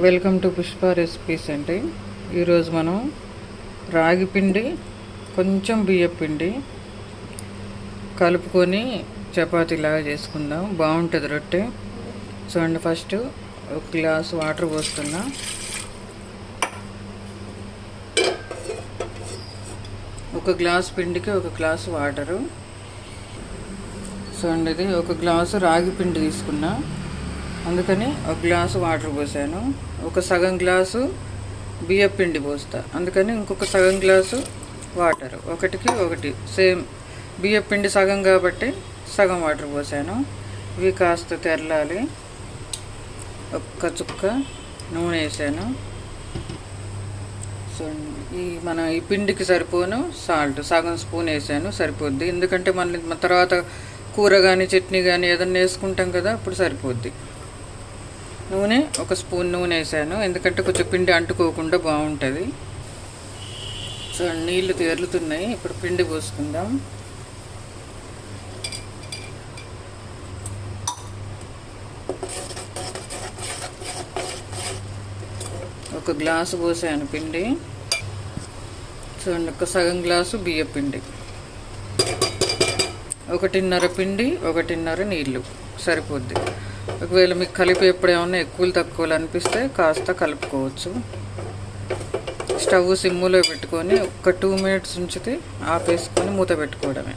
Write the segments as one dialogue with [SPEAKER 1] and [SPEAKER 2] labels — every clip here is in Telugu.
[SPEAKER 1] వెల్కమ్ టు పుష్ప రెసిపీస్ అండి. ఈరోజు మనం రాగి పిండి కొంచెం బియ్యం పిండి కలుపుకొని చపాతీలాగా చేసుకుందాం. బాగుంటుంది రొట్టె. చూడండి, ఫస్ట్ ఒక గ్లాస్ వాటర్ పోస్తున్నా. ఒక గ్లాస్ పిండికి ఒక గ్లాసు వాటరు. చూడండి, ఇది ఒక గ్లాసు రాగి పిండి తీసుకున్నా, అందుకని ఒక గ్లాసు వాటర్ పోసాను. ఒక సగం గ్లాసు బియ్యం పిండి పోస్తా, అందుకని ఇంకొక సగం గ్లాసు వాటర్. ఒకటికి ఒకటి సేమ్. బియ్యం పిండి సగం కాబట్టి సగం వాటర్ పోసాను. ఇవి కాస్త తెరలాలి. ఒక్క చుక్క నూనె వేసాను. సో ఈ పిండికి సరిపోను సాల్ట్ సగం స్పూన్ వేసాను, సరిపోద్ది. ఎందుకంటే మన తర్వాత కూర కానీ చట్నీ కానీ ఏదన్నా వేసుకుంటాం కదా, అప్పుడు సరిపోద్ది. నూనె ఒక స్పూన్ నూనె వేసాను, ఎందుకంటే కొంచెం పిండి అంటుకోకుండా బాగుంటుంది. సో నీళ్లు తేరులుతున్నాయి. ఇప్పుడు పిండి పోసుకుందాం. ఒక గ్లాసు పోసాను పిండి. చూడండి, ఒక సగం గ్లాసు బియ్యం పిండి, 1.5 పిండి, 1.5 నీళ్ళు సరిపోద్ది. ఒకవేళ మీకు కలిపి ఎప్పుడేమన్నా ఎక్కువలు తక్కువలు అనిపిస్తే కాస్త కలుపుకోవచ్చు. స్టవ్ సిమ్ములో పెట్టుకొని ఒక 2 మినిట్స్ ఉంచితే ఆపేసుకొని మూత పెట్టుకోవడమే.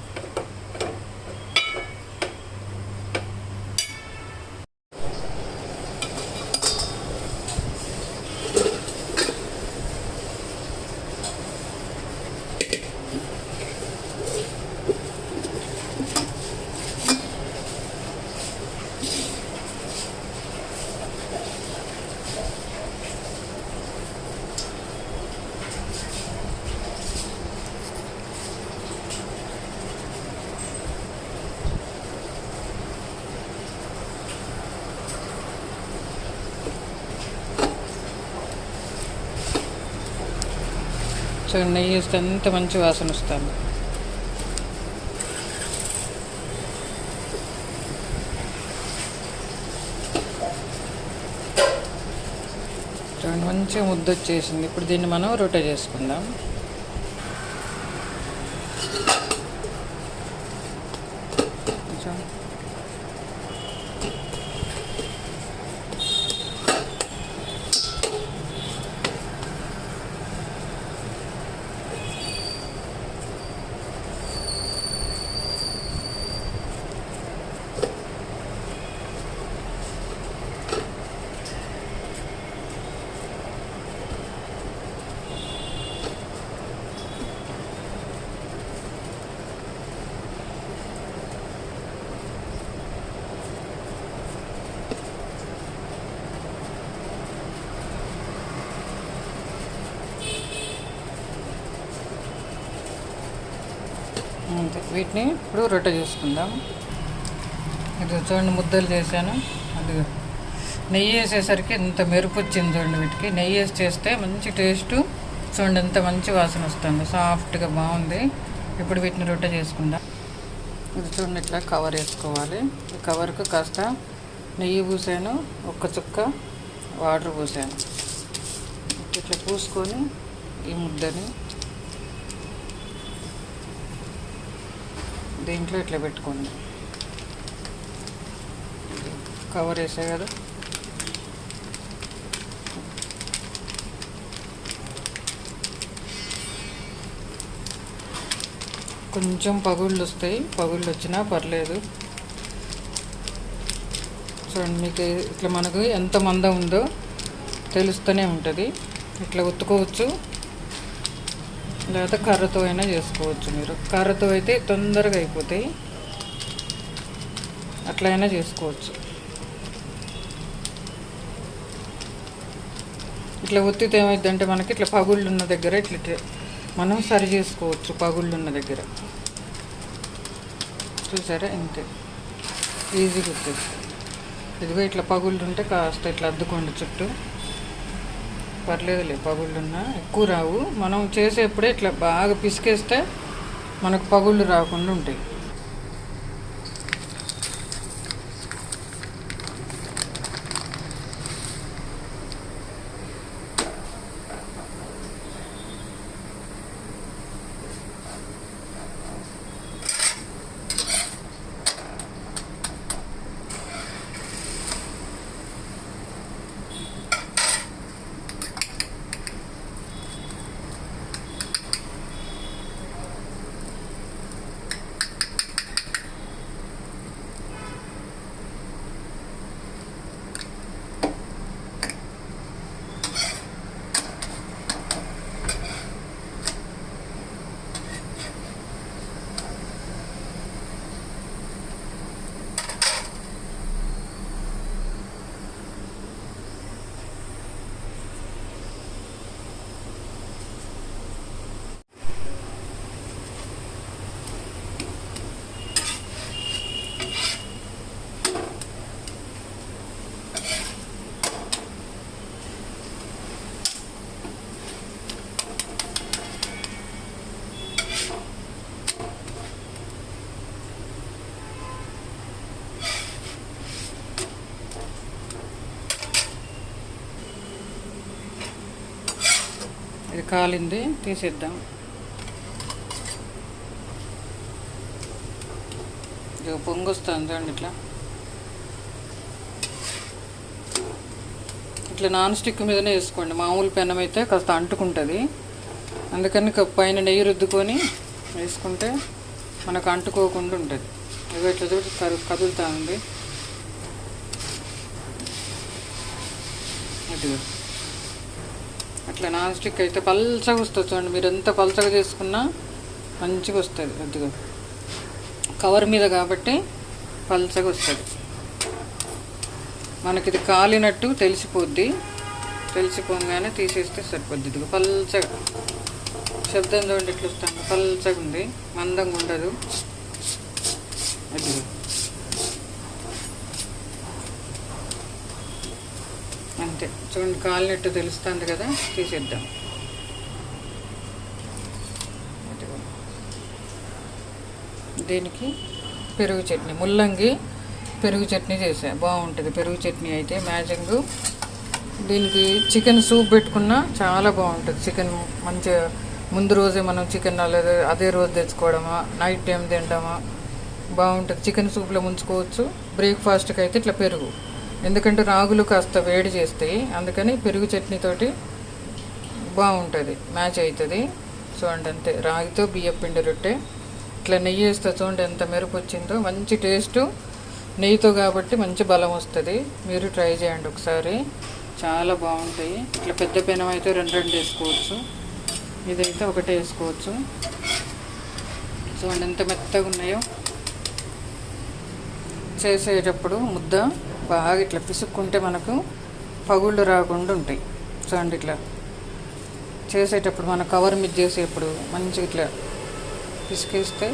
[SPEAKER 1] చూడండి, నెయ్యి వేస్తే ఎంత మంచి వాసన వస్తుంది. చూడండి, మంచిగా ముద్ద వచ్చేసింది. ఇప్పుడు దీన్ని మనం రొట్టె చేసుకుందాం. వీటిని ఇప్పుడు రొట్టె చేసుకుందాం. ఇది చూడండి, ముద్దలు చేశాను. అది నెయ్యి వేసేసరికి ఎంత మెరుపు వచ్చింది చూడండి. వీటికి నెయ్యి వేసి చేస్తే మంచి టేస్ట్. చూడండి, ఎంత మంచి వాసన వస్తుంది, సాఫ్ట్గా బాగుంది. ఇప్పుడు వీటిని రొట్టె చేసుకుందాం. ఇది చూడండి, ఇట్లా కవర్ వేసుకోవాలి. ఈ కవర్కు కాస్త నెయ్యి పూసాను, ఒక్క చుక్క వాటర్ పూసాను. ఇట్లా పూసుకొని ఈ ముద్దని దీంట్లో ఇట్లా పెట్టుకోండి. కవర్ వేసా కదా, కొంచెం పగుళ్ళు వస్తాయి. పగుళ్ళు వచ్చినా పర్లేదు. చూడండి, మీకు ఇట్లా మనకు ఎంత మందం ఉందో తెలుస్తూనే ఉంటుంది. ఇట్లా ఒత్తుకోవచ్చు, లేకపోతే కర్రతో అయినా చేసుకోవచ్చు. మీరు కర్రతో అయితే తొందరగా అయిపోతాయి, అట్లా అయినా చేసుకోవచ్చు. ఇట్లా ఒత్తితే ఏమైందంటే మనకి ఇట్లా పగుళ్ళు ఉన్న దగ్గర ఇట్లా మనం సరి చేసుకోవచ్చు. పగుళ్ళు ఉన్న దగ్గర చూసారా, ఇంతే ఈజీగా వచ్చేస్తుంది. ఇదిగో ఇట్లా పగుళ్ళు ఉంటే కాస్త ఇట్లా అద్దుకోండి చుట్టూ. పర్లేదులే, పగుళ్ళున్నా ఎక్కువ రావు. మనం చేసేప్పుడే ఇట్లా బాగా పిసికేస్తే మనకు పగుళ్ళు రాకుండా ఉంటాయి. ఇది కాలింది, తీసేద్దాం. ఇది పొంగు వస్తుంది చూడండి. ఇట్లా నాన్ స్టిక్ మీదనే వేసుకోండి. మామూలు పెనం అయితే కాస్త అంటుకుంటుంది, అందుకని పైన నెయ్యి రుద్దుకొని వేసుకుంటే మనకు అంటుకోకుండా ఉంటుంది. ఇవి ఇట్లా చూసి కదులుతూ ఉంది. అదిగో అట్లా నాన్ స్టిక్ అయితే పల్చగా వస్తుంది చూడండి. మీరు ఎంత పల్చగా చేసుకున్నా మంచిగా వస్తుంది. అదిగో కవర్ మీద కాబట్టి పల్చగా వస్తుంది. మనకి ఇది కాలినట్టు తెలిసిపోద్ది. తెలిసిపోగానే తీసేస్తే సరిపోద్ది. ఇదిగో పల్చగా శబ్దం చూడండి ఎట్లా వస్తుంది. పల్చగా ఉంది, మందంగా ఉండదు. అదిగో అంతే చూడండి, కాలినట్టు తెలుస్తుంది కదా, తీసేద్దాం. దీనికి పెరుగు చట్నీ, ముల్లంగి పెరుగు చట్నీ చేసా, బాగుంటుంది. పెరుగు చట్నీ అయితే మ్యాజింగ్. దీనికి చికెన్ సూప్ పెట్టుకున్నా చాలా బాగుంటుంది. చికెన్ మంచిగా ముందు రోజే మనం చికెన్ అదే రోజు తెచ్చుకోవడమా, నైట్ టైం తినడమా బాగుంటుంది. చికెన్ సూప్లో ముంచుకోవచ్చు. బ్రేక్ఫాస్ట్కి అయితే ఇట్లా పెరుగు, ఎందుకంటే రాగులు కాస్త వేడి చేస్తాయి, అందుకని పెరుగు చట్నీతోటి బాగుంటుంది, మ్యాచ్ అవుతుంది. చూడండి అంతే, రాగితో బియ్యం పిండి రొట్టె. ఇట్లా నెయ్యి వేస్తే చూడండి ఎంత మెరుపు వచ్చిందో, మంచి టేస్టు. నెయ్యితో కాబట్టి మంచి బలం వస్తుంది. మీరు ట్రై చేయండి ఒకసారి, చాలా బాగుంటాయి. ఇట్లా పెద్ద పెనం అయితే రెండు వేసుకోవచ్చు, ఇదైతే ఒకటే వేసుకోవచ్చు. చూడండి ఎంత మెత్తగా ఉన్నాయో. చేసేటప్పుడు ముద్ద బాగా ఇట్లా పిసుక్కుంటే మనకు పగుళ్ళు రాకుండా ఉంటాయి. చూడండి ఇట్లా చేసేటప్పుడు మన కవర్ మీద చేసేటప్పుడు మంచిగా ఇట్లా పిసికేస్తే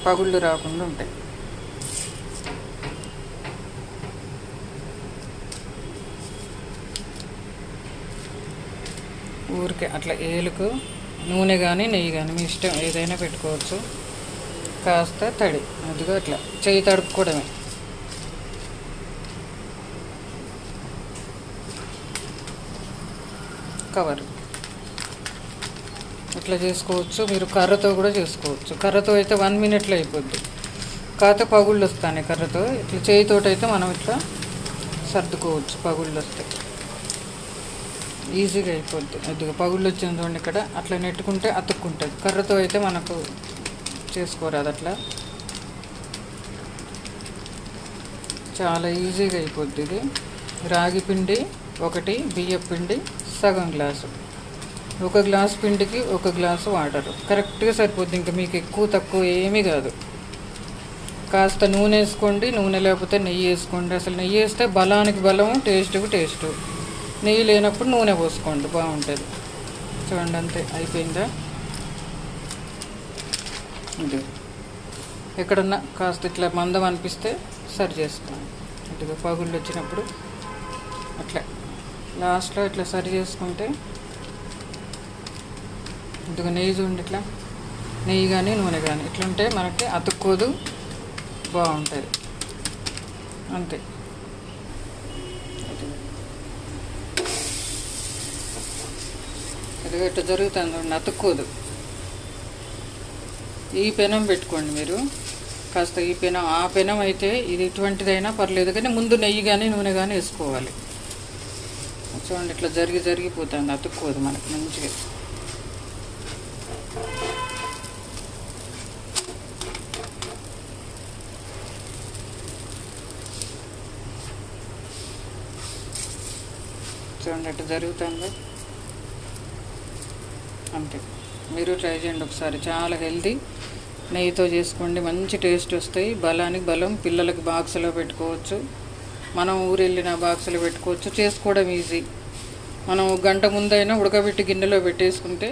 [SPEAKER 1] పగుళ్ళు రాకుండా ఉంటాయి. ఊరికే అట్లా ఏలుకు నూనె కానీ నెయ్యి కానీ మీ ఇష్టం ఏదైనా పెట్టుకోవచ్చు. కాస్త తడి, అదిగో అట్లా చేయి తడుపుకోవడమే. కవర్ ఇట్లా చేసుకోవచ్చు. మీరు కర్రతో కూడా చేసుకోవచ్చు. కర్రతో అయితే 1 మినిట్లో అయిపోద్ది. కాకపోతే పగుళ్ళు వస్తాయి కర్రతో. ఇట్లా చేయితోటి అయితే మనం ఇట్లా సర్దుకోవచ్చు, పగుళ్ళు వస్తాయి, ఈజీగా అయిపోద్ది. అదిగా పగుళ్ళు వచ్చింది చూడండి ఇక్కడ, అట్లా నెట్టుకుంటే అతుక్కుంటుంది. కర్రతో అయితే మనకు చేసుకోరాదు. అట్లా చాలా ఈజీగా అయిపోద్ది. ఇది రాగి పిండి 1, బియ్యం పిండి సగం గ్లాసు, 1 గ్లాసు పిండికి 1 గ్లాసు వాటర్ కరెక్ట్గా సరిపోద్ది. ఇంకా మీకు ఎక్కువ తక్కువ ఏమీ కాదు. కాస్త నూనె వేసుకోండి, నూనె లేకపోతే నెయ్యి వేసుకోండి. అసలు నెయ్యి వేస్తే బలానికి బలము, టేస్ట్కి టేస్టు. నెయ్యి లేనప్పుడు నూనె పోసుకోండి, బాగుంటుంది. చూడండి అంతే, అయిపోయిందా. ఇది ఎక్కడన్నా కాస్త ఇట్లా మందం అనిపిస్తే సరి చేసుకోండి. ఇదిగో పగుళ్ళు వచ్చినప్పుడు అట్లా లాస్ట్లో ఇట్లా సరి చేసుకుంటే, ఇదిగో నెయ్యి చూడండి, ఇట్లా నెయ్యి కానీ నూనె కానీ ఇట్లుంటే మనకి అతుక్కోదు, బాగుంటుంది. అంతే, ఇదిగో ఇట్లా జరుగుతుంది చూడండి, అతుక్కోదు. ఈ పెనం పెట్టుకోండి మీరు, కాస్త ఈ పెనం. ఆ పెనం అయితే ఇది ఇటువంటిదైనా పర్లేదు, కానీ ముందు నెయ్యి కానీ నూనె కానీ వేసుకోవాలి. చూడండి ఇట్లా జరిగిపోతుంది, అతుక్కోదు మనకు మంచిగా. చూడండి అట్లా జరుగుతుంది అంతే. మీరు ట్రై చేయండి ఒకసారి, చాలా హెల్తీ. నెయ్యితో చేసుకోండి, మంచి టేస్ట్ వస్తాయి. బలానికి బలం. పిల్లలకి బాక్స్లో పెట్టుకోవచ్చు, మనం ఊరు వెళ్ళిన బాక్స్లో పెట్టుకోవచ్చు. చేసుకోవడం ఈజీ. మనం 1 గంట ముందైనా ఉడకబెట్టి గిన్నెలో పెట్టేసుకుంటే